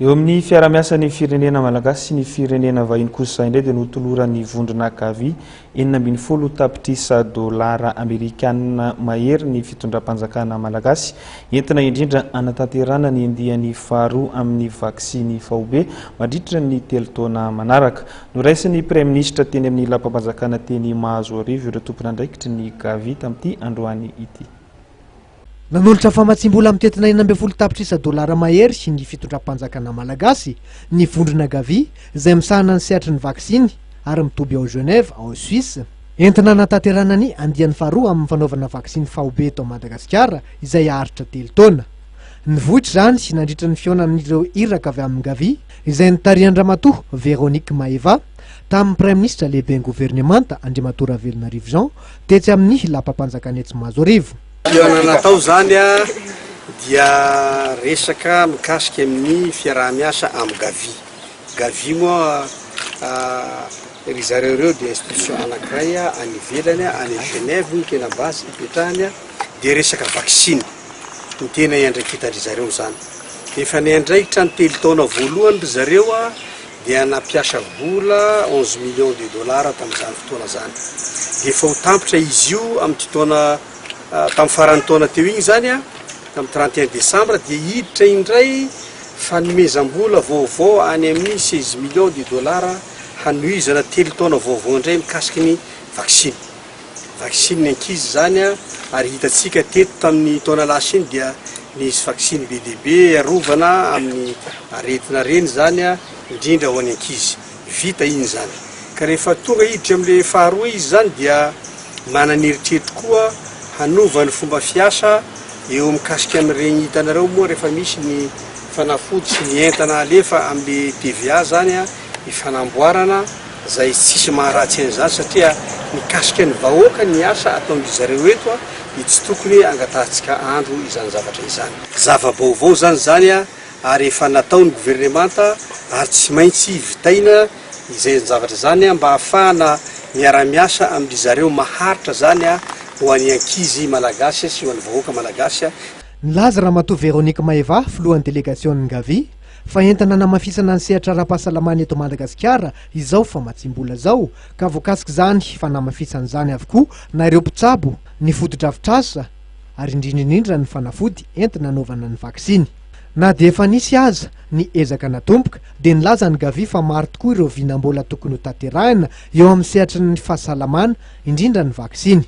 Eo amin'ny fiaramiasan'ny firenena malagasy sy ny firenena vahiny kosa indray dia notoloran'ny vondrona Gavi 70 tapitrisa dolara amerikanina mahery ny fitondram-panjakana malagasy entina indrindra anatanterana ny andiany faharoa amin'ny vaksiny fahobe mandritra ny 3 taona manaraka. Noraisin'ny Prime Ministre teny amin'ny lapam-panjakana teny Mahazoarivo ireo tompon'andraikitry ny Gavi tamin'ity androany ity. Nanolotra famatsim-bola amin'ny tetina 70 tapitrisa dolara mahery sy ny fitondram-panjakana malagasy ny vondrona Gavi izay misahana ny sehatry ny vaksiny ary mitoby ao Genève ao Suisse entina anatanterana ny andiany faharoa amin'ny fanaovana vaksiny fahobe eto Madagasikara izay aharitra 3 taona. Nivohitra zany sy nandritra ny fionan'ireo iraka avy amin'ny Gavi izay nitarihan-dramatoa Véronique Maeva tamin'ny Prime Ministre lehiben'ny gouvernemanta Andriamatoa Ravelonarivo Jean tetsy amin'ny lapam-panjakana eto Mahazoarivo. Natao zany dia resaka mikasika amin'ny fiaraha-miasa amin'ny Gavi. Gavi moa ry zareo ireo dia institution anankiray any ivelany any Genève ny tena basy ipetrahany dia resaka vaksiny ny tena iandraikitandry zareo zany. Efa niandraikitra ny 3 taona voalohany ry zareo dia nampiasa vola 11 millions de dollars tamin'izany fotoana zany. Dia efa ho tampitra izy io amin'ny taona tamin'ny faran'ny taona teo igny zany tamin'ny 31 décembre dia hiditra indray fanomezam-bola vaovao any amin'ny 16 millions de dollars hanohizana 3 taona vaovao indray mikasiky ny vaksiny. Vaksiny ny ankizy zany ary hitatsika teto tamin'ny taona lasa iny dia nisy vaksiny BDB arovana amin'ny aretina reny zany indrindra ho any ankizy. Vita iny zany. Ka rehefa tonga hiditra amin'ilay faharoa izy zany dia manan'eritreritry koa hanova ny fomba fiasa eo mikasika amin'ireny hitanareo moa rehefa misy ny fanafody sy ny entana alefa amin'ny TVA zany ifanamboarana izay tsisy maharatsy an'izany satria mikasika ny vahoaka ny asa ataon'izy zareo eto dia tsy tokony angatahantsika andro izany zavatra izany. Zava-baovao zany ary efa nataon'ny gouvernemanta ary tsy maintsy vitaina izay zavatra zany mba ahafahana miara-miasa amin'ny zareo maharitra zany ho an'ny ankizy malagasy sy ho an'ny vahoaka malagasy. Nilaza Ramatoa Véronique Maeva filohan'ny délégation Gavi fa entana namafisana ny sehatra ara-pahasalamana eto Madagasikara izao famatsim-bola zao ka voakasika zany fa namafisana zany avokoa na ireo mpitsabo ny foto-drafitrasa ary indrindrindrindra ny fanafody entina anaovana ny vaksiny. Na dia efa nisy aza ny ezaka natomboka dia nilaza ny Gavi fa maro tokoa ireo vinam-bola tokony ho tanterahina eo amin'ny sehatry ny fahasalamana indrindra ny vaksiny.